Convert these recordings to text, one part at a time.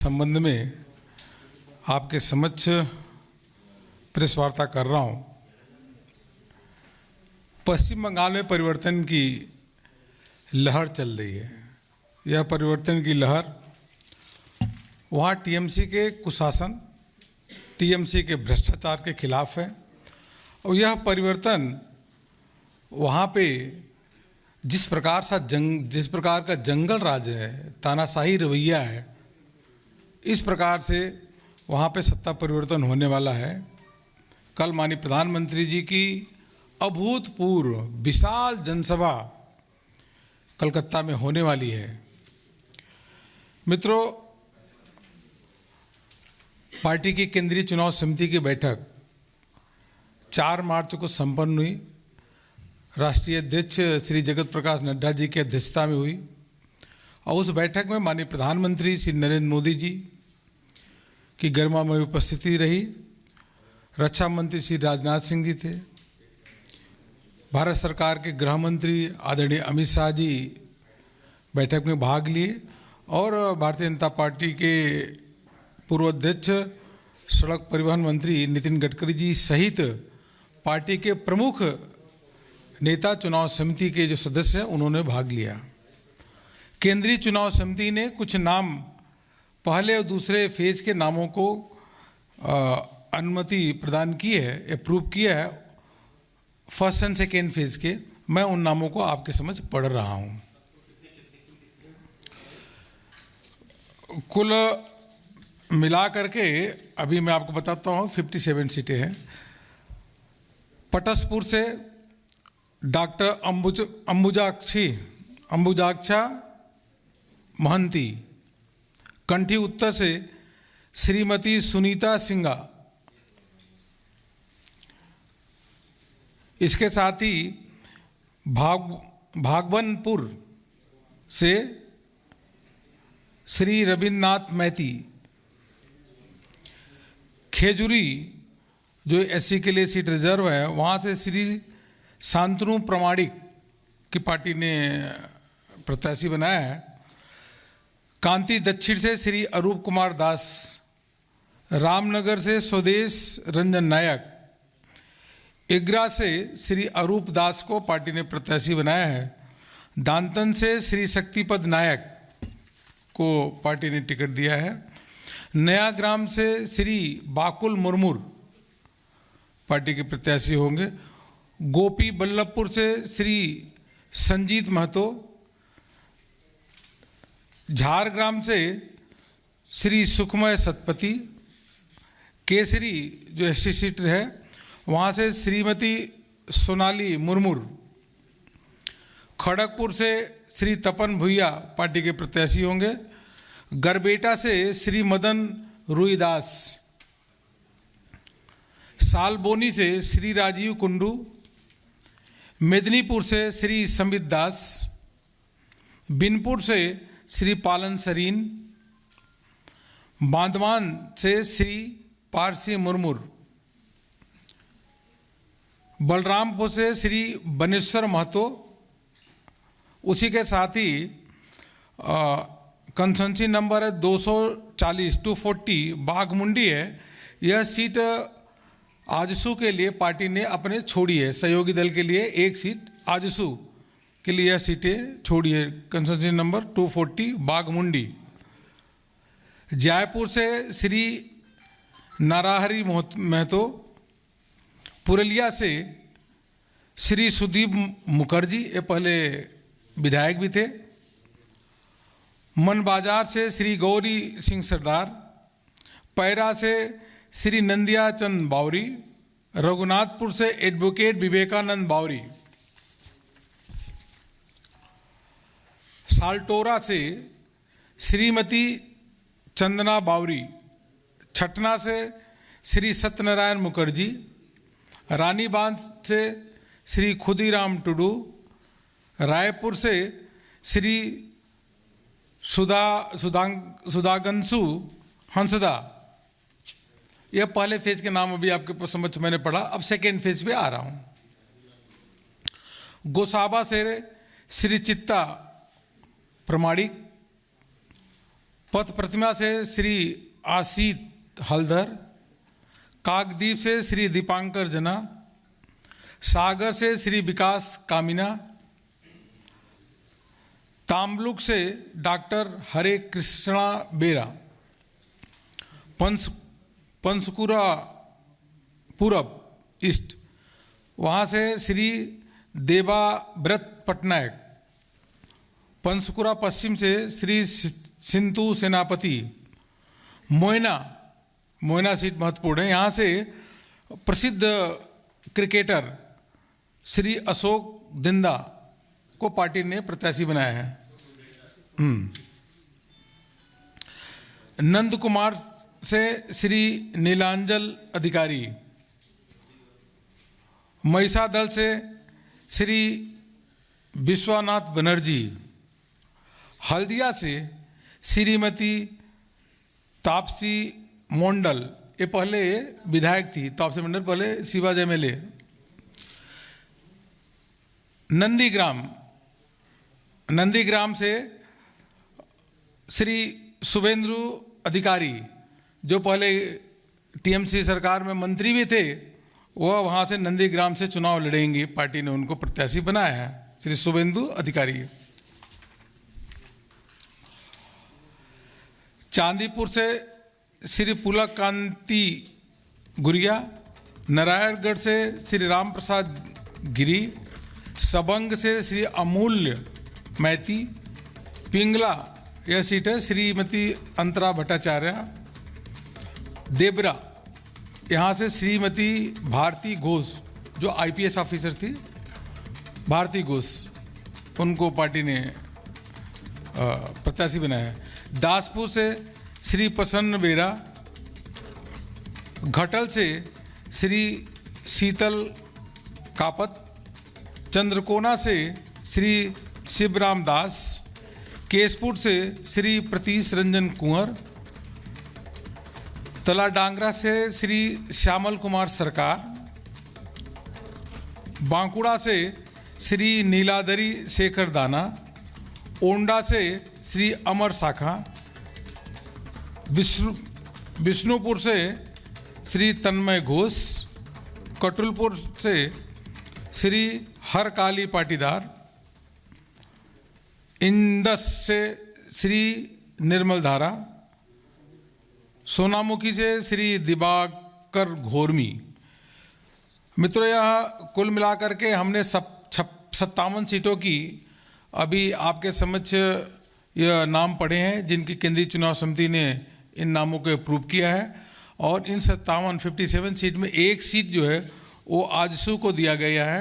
संबंध में आपके समक्ष प्रेस वार्ता कर रहा हूं। पश्चिम बंगाल में परिवर्तन की लहर चल रही है। यह परिवर्तन की लहर वहाँ टीएमसी के कुशासन, टीएमसी के भ्रष्टाचार के खिलाफ है और यह परिवर्तन वहाँ पे जिस प्रकार का जंगल राज है, तानाशाही रवैया है, इस प्रकार से वहाँ पे सत्ता परिवर्तन होने वाला है। कल माननीय प्रधानमंत्री जी की अभूतपूर्व विशाल जनसभा कलकत्ता में होने वाली है। मित्रों, पार्टी की केंद्रीय चुनाव समिति की बैठक 4 मार्च को संपन्न हुई। राष्ट्रीय अध्यक्ष श्री जगत प्रकाश नड्डा जी की अध्यक्षता में हुई और उस बैठक में माननीय प्रधानमंत्री श्री नरेंद्र मोदी जी की गरिमामय उपस्थिति रही। रक्षा मंत्री श्री राजनाथ सिंह जी थे। भारत सरकार के गृह मंत्री आदरणीय अमित शाह जी बैठक में भाग लिए और भारतीय जनता पार्टी के पूर्व अध्यक्ष सड़क परिवहन मंत्री नितिन गडकरी जी सहित पार्टी के प्रमुख नेता, चुनाव समिति के जो सदस्य हैं, उन्होंने भाग लिया। केंद्रीय चुनाव समिति ने कुछ नाम पहले और दूसरे फेज के नामों को अनुमति प्रदान की है, अप्रूव किया है। फर्स्ट एंड सेकेंड फेज के मैं उन नामों को आपके समझ पढ़ रहा हूं। कुल मिला करके अभी मैं आपको बताता हूं 57 सीटें हैं। पटसपुर से डॉक्टर अंबुजाक्षा महंती, कंठी उत्तर से श्रीमती सुनीता सिंघा, इसके साथ ही भागवनपुर से श्री रविन्द्रनाथ मैती, खेजुरी जो एससी के लिए सीट रिजर्व है, वहाँ से श्री शांतनु प्रमाणिक की पार्टी ने प्रत्याशी बनाया है। कांति दक्षिण से श्री अरूप कुमार दास, रामनगर से स्वदेश रंजन नायक, इग्रा से श्री अरूप दास को पार्टी ने प्रत्याशी बनाया है। दांतन से श्री शक्तिपद नायक को पार्टी ने टिकट दिया है। नया ग्राम से श्री बाकुल मुर्मू पार्टी के प्रत्याशी होंगे। गोपी बल्लभपुर से श्री संजीत महतो, झारग्राम से श्री सुखमय सतपति, केसरी जो एससी सीट है वहाँ से श्रीमती सोनाली मुर्मू, खड़गपुर से श्री तपन भुइया पार्टी के प्रत्याशी होंगे। गरबेटा से श्री मदन रुईदास, सालबोनी से श्री राजीव कुंडू, मेदिनीपुर से श्री समित दास, बिनपुर से श्री पालन सरीन, बांधवान से श्री पारसी मुर्मू, बलरामपुर से श्री बनेश्वर महतो। उसी के साथ ही कंसेंसी नंबर है 240 बाघमुंडी है। यह सीट आजसू के लिए पार्टी ने अपने छोड़ी है। सहयोगी दल के लिए एक सीट आजसू के लिए यह सीटें छोड़ी है। कंसेंसी नंबर 240 बाघमुंडी। जयपुर से श्री नाराहरी महतो, पुरलिया से श्री सुदीप मुखर्जी, ये पहले विधायक भी थे। मन बाजार से श्री गौरी सिंह सरदार, पैरा से श्री नंदिया चंद बावरी, रघुनाथपुर से एडवोकेट विवेकानंद बावरी, साल्टोरा से श्रीमती चंदना बावरी, छटना से श्री सत्यनारायण मुखर्जी, रानीबांध से श्री खुदीराम टुडू, रायपुर से श्री सुधागंशु हंसदा। यह पहले फेज के नाम अभी आपके समझ मैंने पढ़ा। अब सेकेंड फेज पे आ रहा हूं। गोसाबा से श्री चित्ता प्रमाणिक, पथ प्रतिमा से श्री आशीष हलधर, काकद्वीप से श्री दीपांकर जना, सागर से श्री विकास कामिना, ताम्लुक से डॉक्टर हरे कृष्णा बेरा, पंसकुरा पूरब ईस्ट वहाँ से श्री देवाव्रत पटनायक, पंसकुरा पश्चिम से श्री सिंधु सेनापति, मोयना सीट महत्वपूर्ण है, यहाँ से प्रसिद्ध क्रिकेटर श्री अशोक दिंदा को पार्टी ने प्रत्याशी बनाया है। नंद कुमार से श्री नीलांजल अधिकारी, महिषा दल से श्री विश्वनाथ बनर्जी, हल्दिया से श्रीमती तापसी मंडल, ये पहले विधायक थी, तापसी मंडल पहले शिवाज MLA। नंदीग्राम से श्री शुभेंदु अधिकारी, जो पहले TMC सरकार में मंत्री भी थे, वह वहाँ से नंदीग्राम से चुनाव लड़ेंगे, पार्टी ने उनको प्रत्याशी बनाया है, श्री शुभेंदु अधिकारी। चांदीपुर से श्री पुलकांति गुरिया, नारायणगढ़ से श्री राम प्रसाद गिरी, सबंग से श्री अमूल्य मैती, पिंगला यह सीट है श्रीमती अंतरा भट्टाचार्य, देबरा यहाँ से श्रीमती भारती घोष, जो IPS ऑफिसर थी, भारती घोष, उनको पार्टी ने प्रत्याशी बनाया है। दासपुर से श्री प्रसन्न बेरा, घटल से श्री शीतल कापत, चंद्रकोना से श्री शिवराम दास, केशपुर से श्री प्रतीश रंजन कुंवर, तला डांगरा से श्री श्यामल कुमार सरकार, बांकुड़ा से श्री नीलादरी शेखर दाना, ओंडा से श्री अमर शाखा, विष्णुपुर से श्री तन्मय घोष, कटुलपुर से श्री हरकाली पाटीदार, इंदस से श्री निर्मल धारा, सोनामुखी से श्री दिवाकर घोरमी। मित्रों, यह कुल मिलाकर के हमने 57 सीटों की अभी आपके समक्ष यह नाम पढ़े हैं, जिनकी केंद्रीय चुनाव समिति ने इन नामों को अप्रूव किया है। और इन 57 सीट में एक सीट जो है वो आजसू को दिया गया है,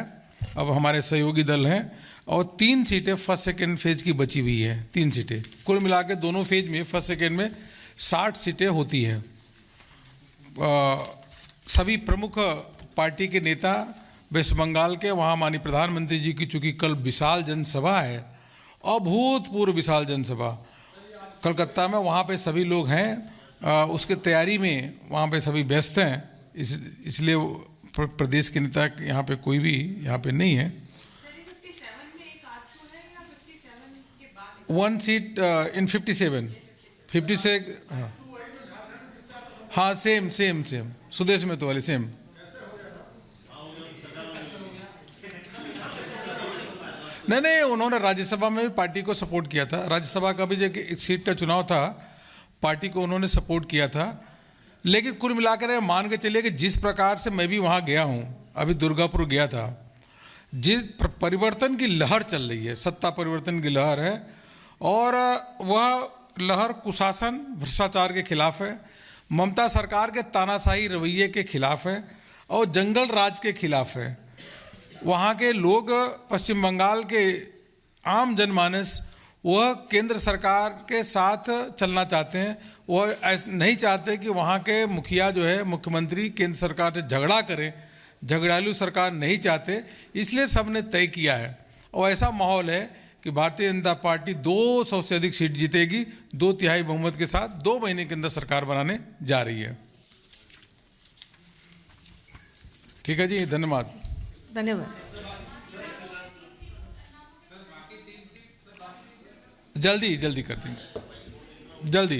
अब हमारे सहयोगी दल हैं, और 3 सीटें फर्स्ट सेकेंड फेज की बची हुई है। 3 सीटें कुल मिला के दोनों फेज में फर्स्ट सेकेंड में 60 सीटें होती हैं। सभी प्रमुख पार्टी के नेता वेस्ट बंगाल के, वहाँ माननीय प्रधानमंत्री जी की चूँकि कल विशाल जनसभा है, अभूतपूर्व विशाल जनसभा कलकत्ता में, वहाँ पे सभी लोग हैं, उसके तैयारी में वहाँ पे सभी व्यस्त हैं, इसलिए प्रदेश के नेता यहाँ पे कोई भी यहाँ पे नहीं है। 1 सीट इन 57 हाँ सेम सुदेश में तो वाली सेम। नहीं, उन्होंने राज्यसभा में भी पार्टी को सपोर्ट किया था। राज्यसभा का भी जो एक सीट का चुनाव था, पार्टी को उन्होंने सपोर्ट किया था। लेकिन कुल मिलाकर मान के चलिए कि जिस प्रकार से मैं भी वहाँ गया हूँ, अभी दुर्गापुर गया था, जिस परिवर्तन की लहर चल रही है, सत्ता परिवर्तन की लहर है, और वह लहर कुशासन भ्रष्टाचार के खिलाफ है, ममता सरकार के तानाशाही रवैये के खिलाफ है, और जंगल राज के खिलाफ है। वहाँ के लोग, पश्चिम बंगाल के आम जनमानस, वह केंद्र सरकार के साथ चलना चाहते हैं। वह ऐसा नहीं चाहते कि वहाँ के मुखिया जो है, मुख्यमंत्री केंद्र सरकार से झगड़ा करें, झगड़ालू सरकार नहीं चाहते, इसलिए सबने तय किया है। और ऐसा माहौल है कि भारतीय जनता पार्टी 200 से अधिक सीट जीतेगी, 2/3 बहुमत के साथ 2 महीने के अंदर सरकार बनाने जा रही है। ठीक है जी, धन्यवाद। जल्दी कर देंगे, जल्दी।